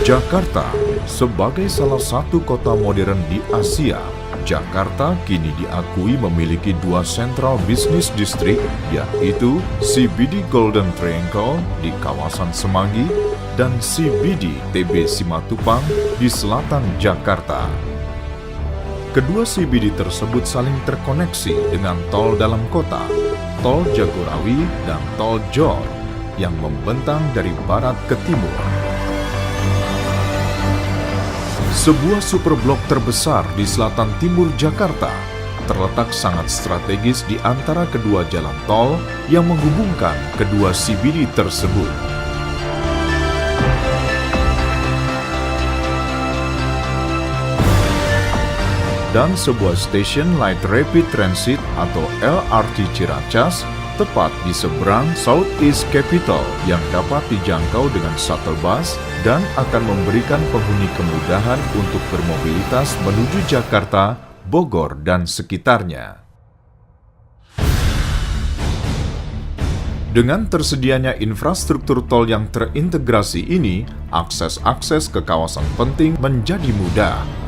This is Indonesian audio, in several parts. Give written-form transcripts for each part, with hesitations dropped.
Jakarta, sebagai salah satu kota modern di Asia, Jakarta kini diakui memiliki dua Central Business District, yaitu CBD Golden Triangle di kawasan Semanggi dan CBD TB Simatupang di selatan Jakarta. Kedua CBD tersebut saling terkoneksi dengan tol dalam kota, Tol Jagorawi dan Tol Jor, yang membentang dari barat ke timur. Sebuah superblok terbesar di selatan timur Jakarta terletak sangat strategis di antara kedua jalan tol yang menghubungkan kedua CBD tersebut. Dan sebuah stasiun Light Rapid Transit atau LRT Ciracas tepat di seberang Southeast Capital yang dapat dijangkau dengan shuttle bus dan akan memberikan penghuni kemudahan untuk bermobilitas menuju Jakarta, Bogor, dan sekitarnya. Dengan tersedianya infrastruktur tol yang terintegrasi ini, akses-akses ke kawasan penting menjadi mudah.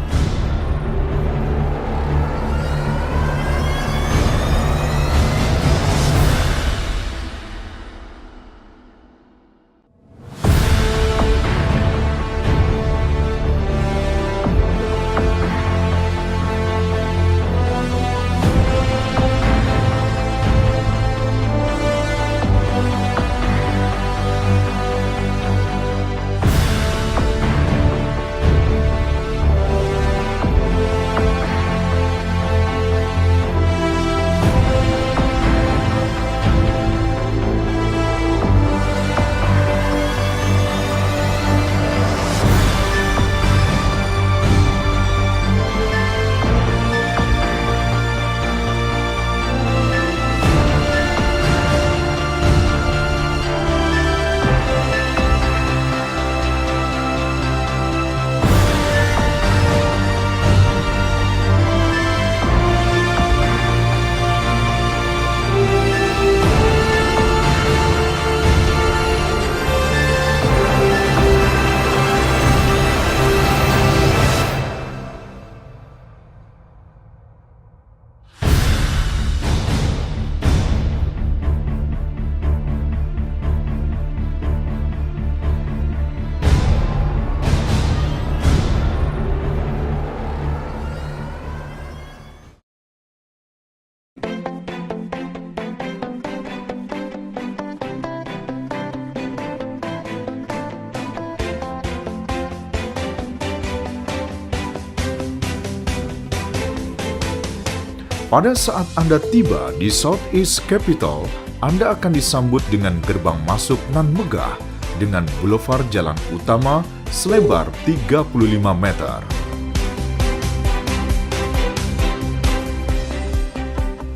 Pada saat Anda tiba di Southeast Capital, Anda akan disambut dengan gerbang masuk nan megah dengan boulevard jalan utama selebar 35 meter.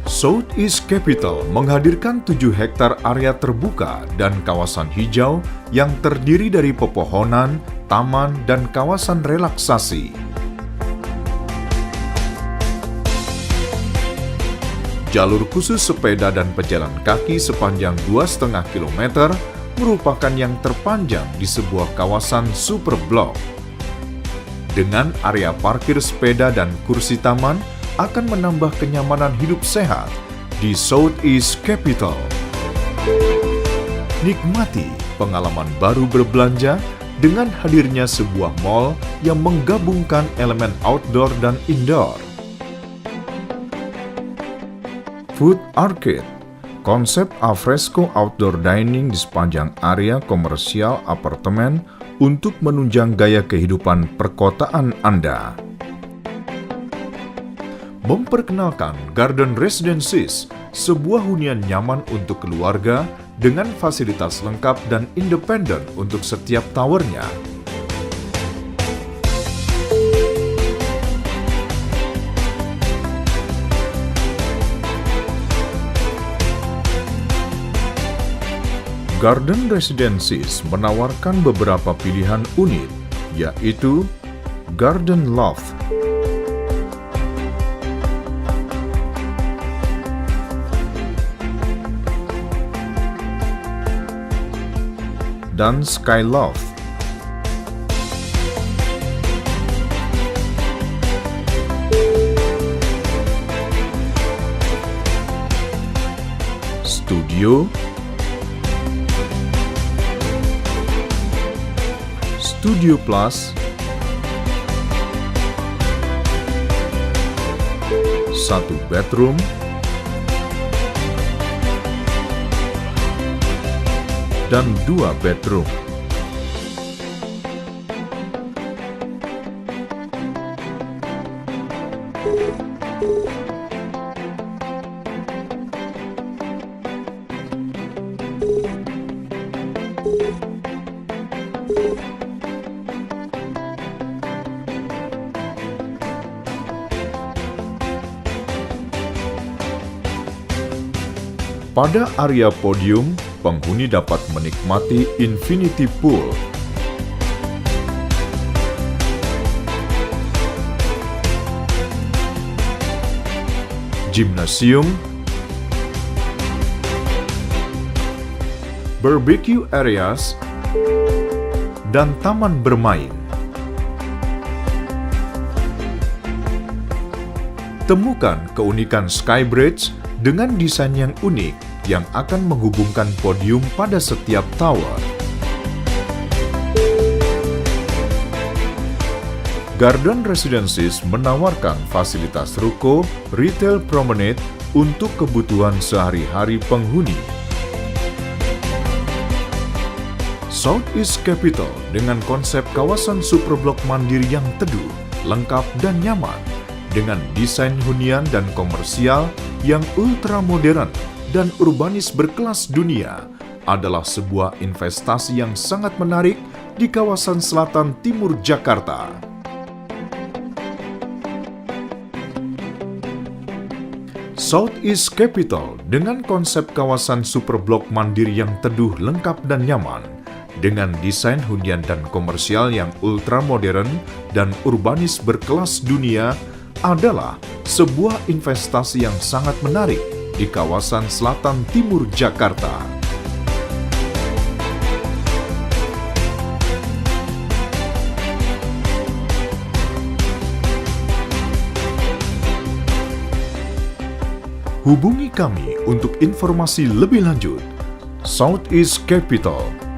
Southeast Capital menghadirkan 7 hektar area terbuka dan kawasan hijau yang terdiri dari pepohonan, taman, dan kawasan relaksasi. Jalur khusus sepeda dan pejalan kaki sepanjang 2,5 km merupakan yang terpanjang di sebuah kawasan superblok. Dengan area parkir sepeda dan kursi taman akan menambah kenyamanan hidup sehat di Southeast Capital. Nikmati pengalaman baru berbelanja dengan hadirnya sebuah mall yang menggabungkan elemen outdoor dan indoor. Food Arcade, konsep alfresco outdoor dining di sepanjang area komersial apartemen untuk menunjang gaya kehidupan perkotaan Anda. Memperkenalkan Garden Residences, sebuah hunian nyaman untuk keluarga dengan fasilitas lengkap dan independen untuk setiap towernya. Garden Residences menawarkan beberapa pilihan unit, yaitu Garden Loft, dan Sky Loft. Studio, Studio Plus, 1 bedroom, dan 2 bedroom. Pada area podium, penghuni dapat menikmati infinity pool, gimnasium, barbecue areas, dan taman bermain. Temukan keunikan Skybridge dengan desain yang unik yang akan menghubungkan podium pada setiap tower. Garden Residences menawarkan fasilitas ruko, retail promenade untuk kebutuhan sehari-hari penghuni. Southeast Capital dengan konsep kawasan superblok mandiri yang teduh, lengkap dan nyaman, dengan desain hunian dan komersial yang ultra modern dan urbanis berkelas dunia, adalah sebuah investasi yang sangat menarik di kawasan selatan timur Jakarta. Southeast Capital dengan konsep kawasan superblok mandiri yang teduh, lengkap dan nyaman, dengan desain hunian dan komersial yang ultra modern dan urbanis berkelas dunia, adalah sebuah investasi yang sangat menarik di kawasan selatan timur Jakarta. Hubungi kami untuk informasi lebih lanjut. Southeast Capital